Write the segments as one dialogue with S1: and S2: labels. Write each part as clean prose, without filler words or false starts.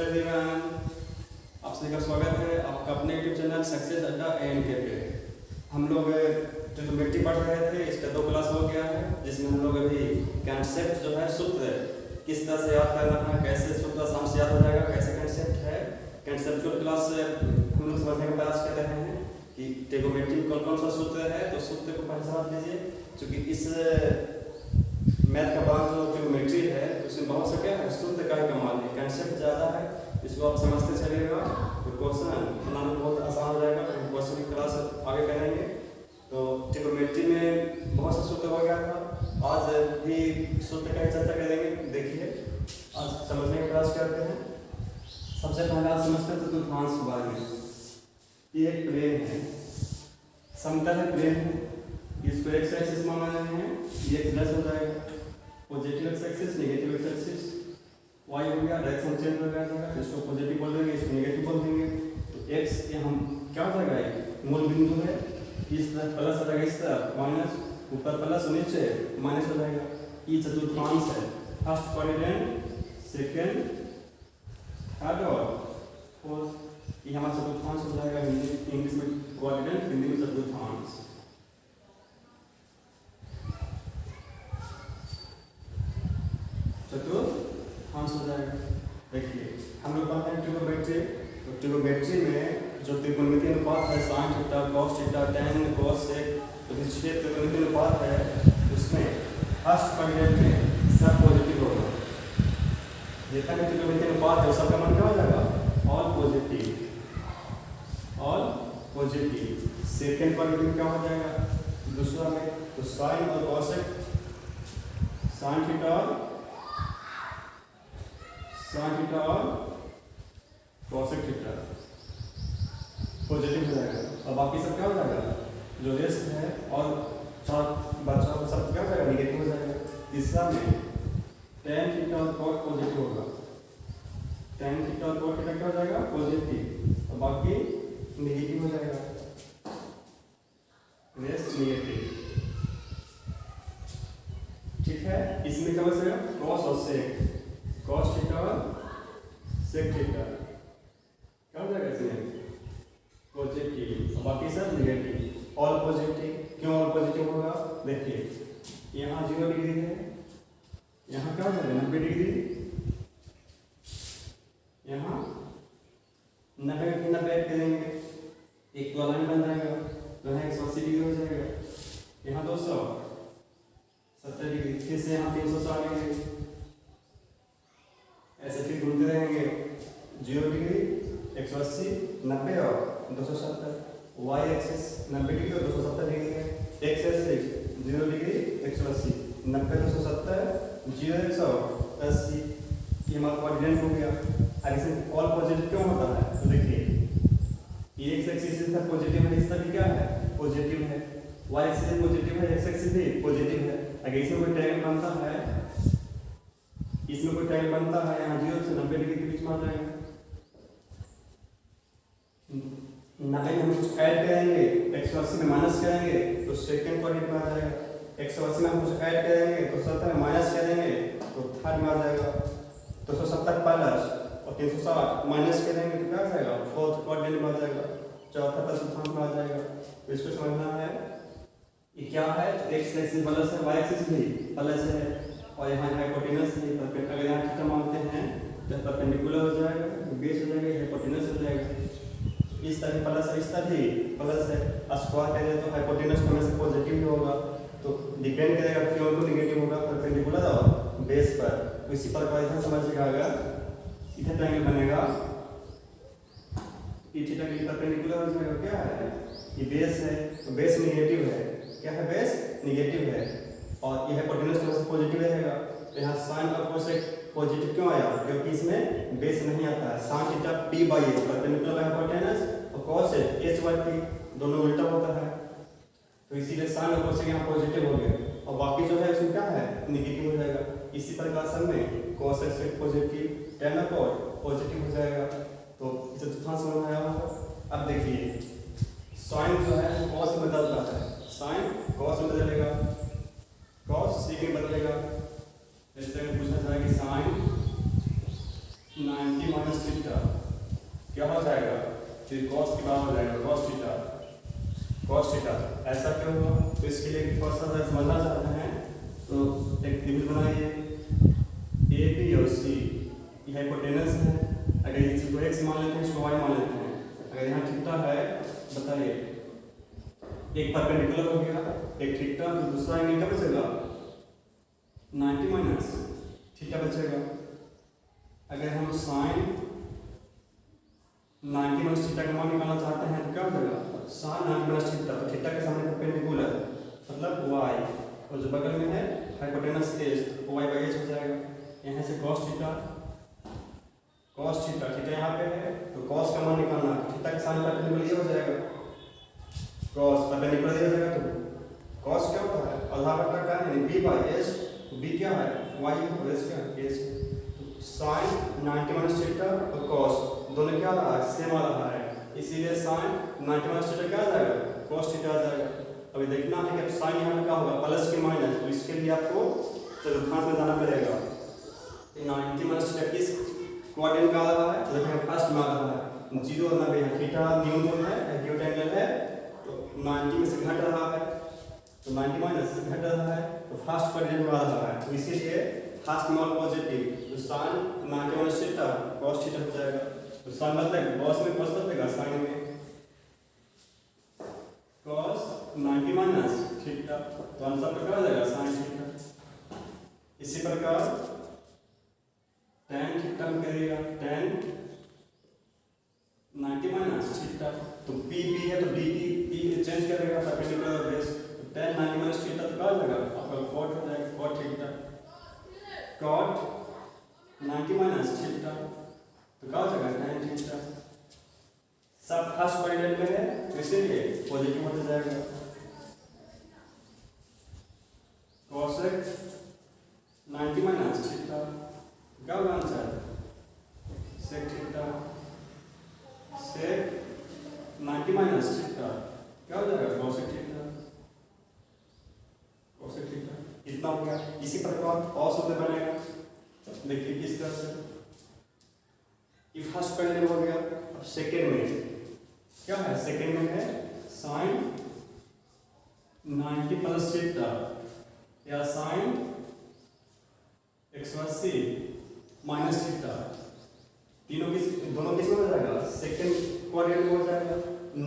S1: Everyone, आप सभी का स्वागत है आपका अपने यूट्यूब चैनल सक्सेस अड्डा ANK पे। हम लोग ट्रिग्नोमेट्री पढ़ रहे थे, इसका 2 क्लास हो गया है, जिसमें हम लोग अभी कॉन्सेप्ट जो है सूत्र किस तरह से याद करना है, कैसे सूत्र आसान से याद हो जाएगा, कैसे कॉन्सेप्ट है कॉन्सेप्चुअल क्लास हम लोग समझने का प्रयास कर रहे हैं कि ट्रिग्नोमेट्री में कौन कौन सा सूत्र है। तो सूत्र को पहले समझ लीजिए, क्योंकि इस मैथ का ब्रांच जो ट्रिग्नोमेट्री है उसमें बहुत सा क्या है सूत्र का ही कमाल है, कॉन्सेप्ट ज़्यादा है, इसको आप समझते चलिएगा तो क्वेश्चन बनाना बहुत आसान हो जाएगा। हम क्वेश्चन की क्लास आगे करेंगे। तो ट्रिग्नोमेट्री में बहुत सा सूत्र हो गया था, आज भी सूत्र का ही चर्चा करेंगे। देखिए आज समझने का प्रयास करते हैं। सबसे पहले आज समझते हैं चतुर्थांश के बारे में। ये एक प्लेन है, समतल है, प्लेन है, इसको एक्स एक्सिस मान रहे हैं, ये प्लस हो जाएगा, positive x axis negative x axis, y हो गया, डायरेक्शन चेंज हो जाएगा, तो इसको पॉजिटिव बोल देंगे, इसको नेगेटिव बोल देंगे। तो एक्स ये हम क्या हो जाएगा, मूल बिंदु है, इस तरफ प्लस हो जाएगा, इस तरफ माइनस, ऊपर प्लस नीचे माइनस हो जाएगा। ये चतुर्थांश है, फर्स्ट क्वाड्रेंट, सेकंड, थर्ड और फोर्थ, ये हमारा चतुर्थांश हो जाएगा। इंग्लिश में क्वाड्रेंट, हिंदी में चतुर्थांश। चतुर्थांश हो जाएगा। देखिए हम लोग बात करें ट्रिग्नोमेट्री, तो ट्रिग्नोमेट्री में जो त्रिकोणमितीय अनुपात है sin theta cos theta tan cos sec, तो जिस त्रिकोणमितीय अनुपात है उसमें फर्स्ट क्वाड्रेंट में सब पॉजिटिव होगा। जितना भी त्रिकोणमितीय अनुपात है सबका मान क्या हो जाएगा, all positive, all positive. Second quadrant में क्या हो जाएगा, दूसरा में तो sin और cos sin थीटा और cosec थीटा पॉजिटिव हो जाएगा, और बाकी सब क्या हो जाएगा, जो रेस्ट है और चार बचा हुआ सब क्या हो जाएगा, निगेटिव हो जाएगा। तीसरा में tan थीटा और cot पॉजिटिव होगा, tan थीटा और cot थीटा क्या हो जाएगा, पॉजिटिव, और बाकी निगेटिव हो जाएगा, रेस्ट निगेटिव। ठीक है, इसमें क्या बचेगा, cos और sec, cos थीटा और sec थीटा क्या हो जाएगा, इसमें पॉजिटिव, और बाकी सब निगेटिव। ऑल पॉजिटिव, क्यों ऑल पॉजिटिव होगा, देखिए यहाँ 0 डिग्री है, यहाँ क्या हो जाएगा 90 डिग्री, यहाँ 90 करेंगे, एक तो लाइन बन जाएगा, तो यहाँ 180 डिग्री हो जाएगा, यहाँ 270 डिग्री, फिर से यहाँ 360 डिग्री, ऐसे फिर घूमते रहेंगे, 0 डिग्री 180 90 और 270, वाई एक्सिस 90 डिग्री और 270 डिग्री है, एक्स एक्सिस 0 डिग्री 180 90 270 0 180, ये हमारा क्वाड्रेंट हो गया। अब इसमें ऑल पॉजिटिव क्यों होता है, तो देखिए ये एक्स एक्सिस इस तरफ पॉजिटिव है, इस तरफ भी क्या है, पॉजिटिव है, वाई एक्सिस पॉजिटिव है, एक्स एक्सिस भी पॉजिटिव है। अगर इसमें कोई ट्रायंगल बनता है, इसमें कोई ट्रायंगल बनता है, यहाँ 0 से 90 डिग्री के बीच में आ जाएगा, 90 में हम कुछ ऐड करेंगे, 180 में माइनस करेंगे तो सेकंड क्वाड्रेंट में आ जाएगा, 180 में हम कुछ ऐड करेंगे तो 70 में माइनस करेंगे तो थर्ड में आ जाएगा, 270 प्लस और 360 माइनस करेंगे तो क्या आ जाएगा, फोर्थ क्वाड्रेंट में आ जाएगा, चौथा चतुर्थांश में आ जाएगा। तो इसको समझना है, ये क्या है, एक्स एक्सिस प्लस है, वाई एक्सिस भी प्लस है, और यहाँ हाइपोटेनस है, अगर यहाँ थीटा मानते हैं तो परपेंडिकुलर हो जाएगा, बेस हो जाएगा, हाइपोटेनस हो जाएगा। इस तरह प्लस है, इस तरह भी प्लस है, स्क्वायर करें तो हाइपोटेनस को हमेशा पॉजिटिव ही होगा, तो डिपेंड करेगा क्यों तो निगेटिव होगा, परपेंडिकुलर और बेस पर। इसी प्रकार इधर समझिएगा, अगर इधर ट्रायंगल बनेगा, ये थीटा के लिए परपेंडिकुलर हो जाएगा, क्या है, ये बेस है, तो बेस निगेटिव है, क्या है, बेस निगेटिव है, और ये हाइपोटेनस हमेशा पॉजिटिव रहेगा। तो यहाँ sin और cosec पॉजिटिव क्यों आया, क्योंकि इसमें बेस नहीं आता है। sin theta p by a perpendicular hypotenuse, और cos h बाई p दोनों उल्टा होता है, तो इसीलिए sin और cosec यहाँ पॉजिटिव हो गए, और बाकी जो है उसमें क्या है, निगेटिव हो जाएगा। इसी प्रकार सब में cos x पॉजिटिव, tan और cot पॉजिटिव हो जाएगा। तो चतुर्थांश में आया होगा। अब देखिए sin जो है cos में बदलता है, sin cos में बदलेगा, cos sec में बदलेगा। इस तरह पूछा जाए कि sin 90 माइनस थीटा क्या हो जाएगा, फिर कॉस के बराबर हो जाएगा कॉस थीटा। कॉस थीटा ऐसा क्यों हुआ, तो इसके लिए थोड़ा सा समझना चाहते हैं तो एक त्रिभुज बनाइए ए बी और सी, ये हाइपोटेनस है। अगर इसको x मान लेते हैं, इसको y मान लेते हैं, अगर यहाँ थीटा है बताइए, एक परपेंडिकुलर हो गया, एक थीटा, तो दूसरा एंगल क्या बचेगा 90 माइनस थीटा बचेगा। अगर हम साइन 90 माइनस थीटा का मान निकालना चाहते हैं तो क्या हो जाएगा साइन 90 माइनस थीटा, तो थीटा के सामने परपेंडिकुलर मतलब y, और जो बगल में है हाइपोटेनस एच, तो y बाई एच हो जाएगा। यहाँ से cos theta, cos theta, theta यहाँ पे है तो cos का मान निकालना, थीटा के सामने परपेंडिकुलर ये हो जाएगा cos, परपेंडिकुलर ये हो जाएगा, तो cos क्या होता है आधा बटा का यानी b बाई एच, b क्या है y और h क्या है h। तो sin 90 माइनस थीटा और cos दोनों क्या आ रहा है सेम आ रहा है, इसीलिए sin 90 माइनस थीटा क्या आ जाएगा cos थीटा आ जाएगा। अभी देखना है कि साइन यहाँ क्या होगा प्लस के माइनस, तो इसके लिए आपको चतुर्थांश में जाना पड़ेगा। 90 माइनस थीटा किस क्वाड्रेंट में आ रहा है, तो देखिए फर्स्ट में आ रहा है 0 और 90, थीटा न्यूनतम है एक्यूट एंगल है, तो 90 में से घट रहा है, तो 90 माइनस से घट रहा है, तो फर्स्ट क्वाड्रेंट में आ रहा है, तो इसीलिए फर्स्ट में पॉजिटिव, तो sine 90 minus theta cos theta हो जाएगा। तो साइन मतलब cos में cos बदलेगा साइन में cos 90 माइनस थीटा, तो आंसर क्या हो जाएगा sin थीटा। इसी प्रकार tan थीटा में करेगा tan 90 माइनस थीटा, तो p है तो p चेंज करेगा परपेंडिकुलर बेस, तो tan 90 माइनस थीटा तो क्या हो जाएगा आपका cot हो जाएगा cot theta, cot 90 minus theta तो क्या हो जाएगा tan थीटा। सब फर्स्ट क्वाड्रेंट में है तो इसीलिए पॉजिटिव होता जाएगा। cosec 90 माइनस थीटा क्या होगा answer sec theta, sec 90 minus theta क्या हो जाएगा cosec थीटा, cosec थीटा। इतना हो गया। इसी प्रकार और सूत्र बनेगा, देखिए किस तरह से, ये फर्स्ट क्वाड्रेंट हो गया। अब सेकेंड में क्या है, सेकेंड में है साइन 90 प्लस थीटा या साइन 180 माइनस थीटा, दोनों किस में हो जाएगा सेकेंड क्वाड्रेंट में हो जाएगा।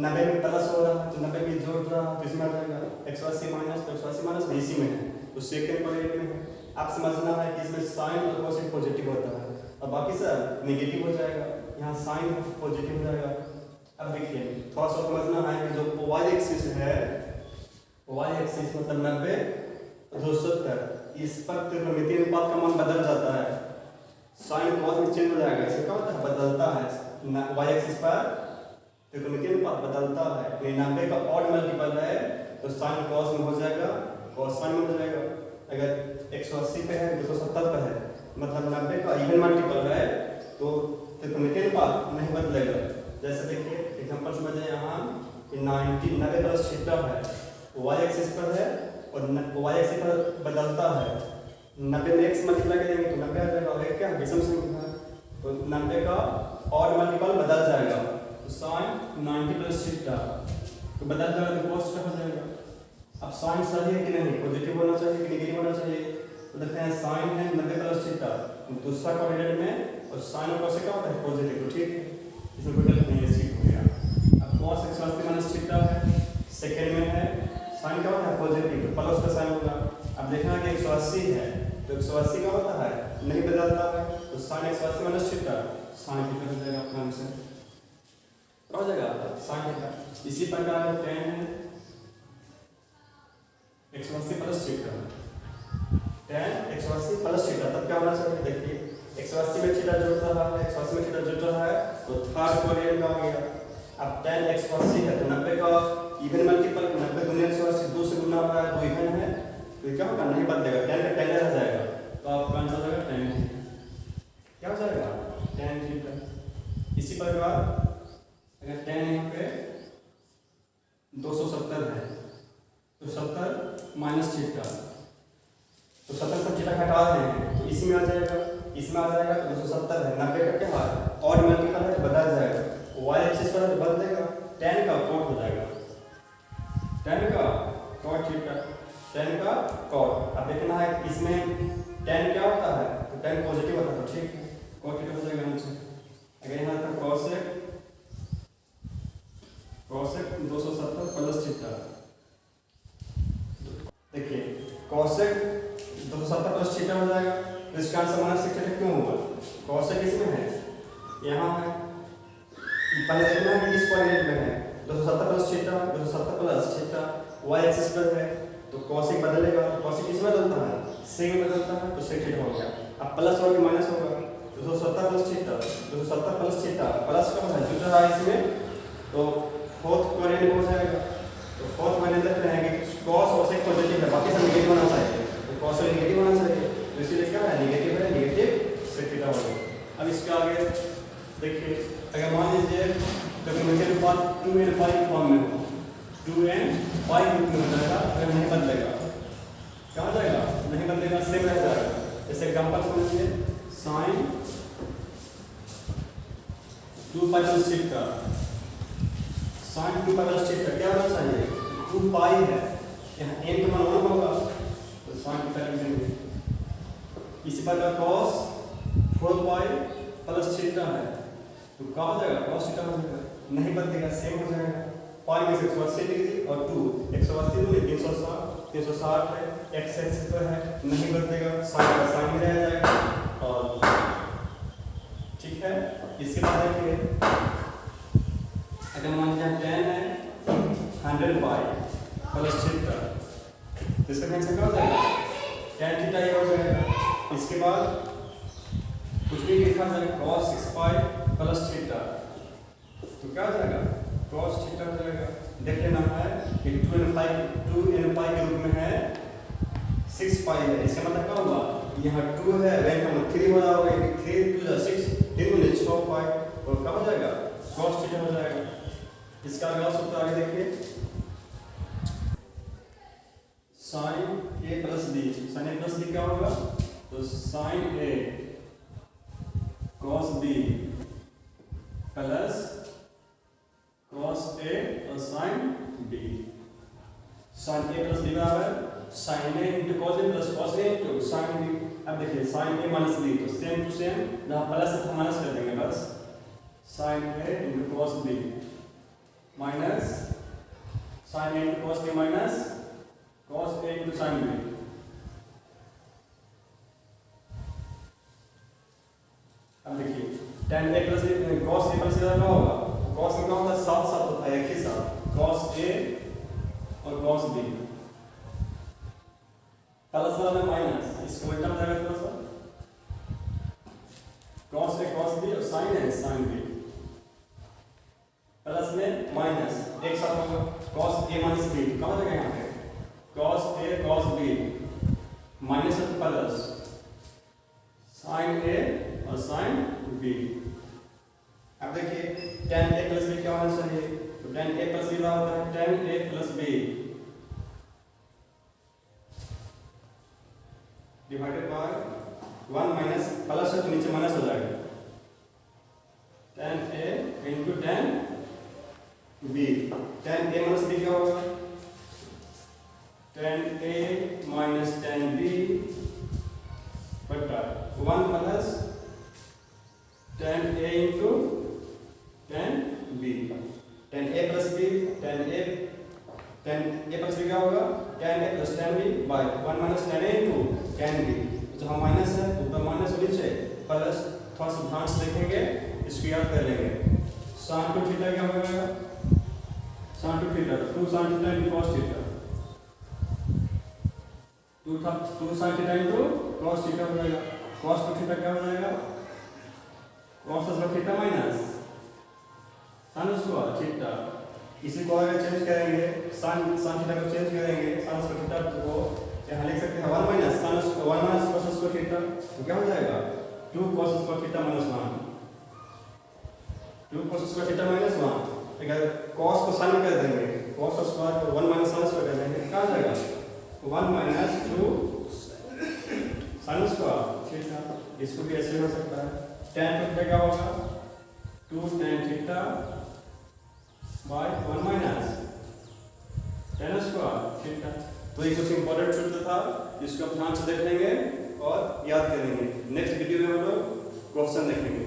S1: 90 में प्लस हो रहा है तो 90 में जोड़ रहा है तो इसमें आ जाएगा 180 माइनस, तो 180 माइनस इसी में है तो सेकेंड क्वाड्रेंट में है। आप समझना है कि इसमें साइन और कोसेक पॉजिटिव होता है और बाकी सब नेगेटिव हो जाएगा, यहाँ साइन पॉजिटिव हो जाएगा। अब देखिए थोड़ा सा समझना है कि जो y एक्सिस है, y एक्सिस मतलब 90 270, इस पर त्रिकोणमितीय अनुपात का मान बदल जाता है, साइन cos में चेंज हो जाएगा, इससे क्या होता है बदलता है, y एक्सिस पर त्रिकोणमितीय अनुपात बदलता है। 90 का ऑड मल्टीपल है तो साइन cos में हो जाएगा cos साइन में हो जाएगा। अगर 180 पे है 270 पे है मतलब 90 का इवन मल्टीपल है तो त्रिकोणमितीय अनुपात नहीं बदलेगा। जैसे देखिए एग्जांपल समझे यहाँ कि 90 प्लस थीटा है, y एक्सिस पर है और y एक्सिस पर बदलता है, 90 में x मल्टीप्लाई करेंगे तो 90 आ जाएगा, और क्या विषम संख्या तो 90 का ऑड मल्टीपल बदल जाएगा, तो साइन 90 प्लस थीटा तो बदल जाएगा तो cos हो जाएगा। अब साइन सही है कि नहीं, पॉजिटिव होना चाहिए कि नेगेटिव होना चाहिए, तो देखते हैं साइन है 90 प्लस थीटा दूसरा क्वाड्रेंट में और साइन और cos क्या होता है पॉजिटिव, तो ठीक है इसमें कोई गलत नहीं है, ठीक हो गया। अब cos 180 माइनस थीटा है, सेकंड में है साइन क्या होता है पॉजिटिव तो प्लस का साइन होगा। अब देखना है कि 180 है तो 180 क्या होता है नहीं बदलता है, तो sine 180 minus theta sine theta हो जाएगा अपना आंसर, क्या हो जाएगा साइन थीटा। इसी प्रकार tan है 180 plus theta, tan 180 plus theta तब क्या होना चाहिए, देखिए 180 में थीटा जुड़ रहा है, 180 में थीटा जुड़ रहा है तो थर्ड क्वाड्रेंट आ गया। अब tan 180 है तो 90 का इवन मल्टीपल 90 गुना 180 2 से गुना हो रहा है तो इवन है तो क्या होगा नहीं बदलेगा, tan का tan रह जाएगा तो आपका आंसर हो जाएगा tan क्या हो जाएगा tan थीटा। इसी प्रकार अगर tan यहाँ पे 270 है तो 70 माइनस थीटा तो 70 से थीटा घटा दें तो इसी में आ जाएगा इसमें आ जाएगा तो 270 है, 90 का क्या है और मल्टीपल है तो बदल जाएगा, y एक्सिस पर है तो बदलेगा, tan का cot हो जाएगा, tan का cot थीटा, tan का cot। अब देखना है इसमें tan क्या होता है तो tan पॉजिटिव होता है, तो ठीक है cot थीटा हो जाएगा नीचे। अगर यहाँ पर cosec 270 प्लस थीटा, देखिए cosec 270 प्लस थीटा हो जाएगा, तो इसका आंसर माइनस थीटा क्यों होगा, cosec इसमें है यहाँ है, पहले देखना है कि इस कोऑर्डिनेट में है 270 plus theta, 270 plus theta y axis पर है तो cosec बदलेगा, cosec किसमें बदलता है sec में बदलता है, तो sec थीटा हो गया। अब प्लस और माइनस होगा 270 plus theta, 270 plus theta plus का है जो रहा इसमें तो फोर्थ कोऑर्डिनेट हो जाएगा, तो फोर्थ कोऑर्डिनेट देख रहे हैं कि cos और sec पॉजिटिव है, बाकी सब नेगेटिव होना चाहिए, तो cos नेगेटिव होना चाहिए, तो इसीलिए क्या है नेगेटिव है, नेगेटिव sec थीटा होगा। अब इसके आगे देखिए, अगर मान लीजिए ट्रिग्नोमेट्री अनुपात 2n पाई फॉर्म में हो, 2n पाई रूप में हो जाएगा, अगर नहीं बदलेगा क्या हो जाएगा, नहीं बदलेगा सेम रह जाएगा। जैसे एग्जांपल समझिए sin 2 pi plus theta, sin 2 pi plus theta क्या होना चाहिए 2 पाई है, यहाँ n का मान 1 होगा तो sin थीटा लिख देंगे। इसी प्रकार cos 4 पाई प्लस थीटा है तो क्या हो जाएगा cos थीटा हो जाएगा, नहीं बदलेगा सेम हो जाएगा। पाई में से 180 डिग्री और 2 180 दूनी 360 है, x एक्सिस पर है नहीं बदलेगा, sin का sin में रह जाएगा और ठीक है। इसके बाद देखिए अगर मान लीजिए tan है 100 पाई प्लस थीटा तो इसका आंसर क्या हो जाएगा tan थीटा ये हो जाएगा। इसके बाद कुछ भी लिखा जाएगा cos 6 पाई प्लस थीटा तो क्या हो जाएगा cos थीटा हो जाएगा। देख लेना है कि 2n पाई के रूप में है 6 पाई है, इसका मतलब क्या होगा यहाँ 2 है रैंक में 3 हो जाएगा, 3 2 6 3 में 6 पाई और क्या हो जाएगा cos थीटा हो जाएगा। इसका अगला सूत्र आगे देखिए sin a plus b, sin a plus b क्या होगा तो sin a cos b plus cos a और sin b, sin a plus b बराबर sin a into cos a plus cos a into sin b। अब देखिए sin a minus b तो same to same जहाँ plus है तो minus कर देंगे बस, sin a into cos b minus sin a into cos b minus cos a into sin b। अब देखिए tan a plus cos a plus क्या होगा, cos में क्या होता है साथ साथ होता है एक ही साथ cos a और cos b, प्लस वाला में माइनस, इसको उल्टा हो जाएगा थोड़ा सा cos a cos b और sin a sin b, plus में माइनस एक साथ होगा cos a माइनस b, क्या हो जाएगा यहाँ पे cos a cos b minus और प्लस sin a और sin b। अब देखिए tan a प्लस b क्या होना चाहिए तो tan a प्लस b क्या होता है tan a plus b divided by 1 minus plus है तो नीचे माइनस हो जाएगा tan a into tan b, tan a minus b क्या होगा tan a minus tan b बटा 1 plus tan a into tan b, tan a plus b tan a plus b क्या होगा tan a plus tan b by 1 minus tan a into tan b, जहाँ minus है ऊपर minus नीचे plus, थोड़ा सा ध्यान से देखेंगे इसको याद कर लेंगे। sin 2 थीटा क्या हो जाएगा sin 2 theta 2 sin theta into cos theta 2 sin theta into cos theta हो जाएगा, cos 2 थीटा क्या हो जाएगा cos theta minus sin square theta, इसी को अगर चेंज करेंगे sin थीटा को चेंज करेंगे sin स्क्वायर थीटा को यहाँ लिख सकते हैं 1 माइनस cos स्क्वायर थीटा तो क्या हो जाएगा 2 cos square theta minus 1, 2 cos square theta minus 1। अगर cos को sin कर देंगे cos स्क्वायर को 1 माइनस sin स्क्वायर कर देंगे क्या हो जाएगा 1 माइनस 2 sin स्क्वायर थीटा, इसको भी ऐसे हो सकता है। tan थीटा क्या होगा 2 tan theta by 1 minus tan square theta. तो ये कुछ इंपॉर्टेंट सूत्र था जिसको हम ध्यान से देख लेंगे और याद करेंगे। नेक्स्ट वीडियो में हम लोग क्वेश्चन देखेंगे।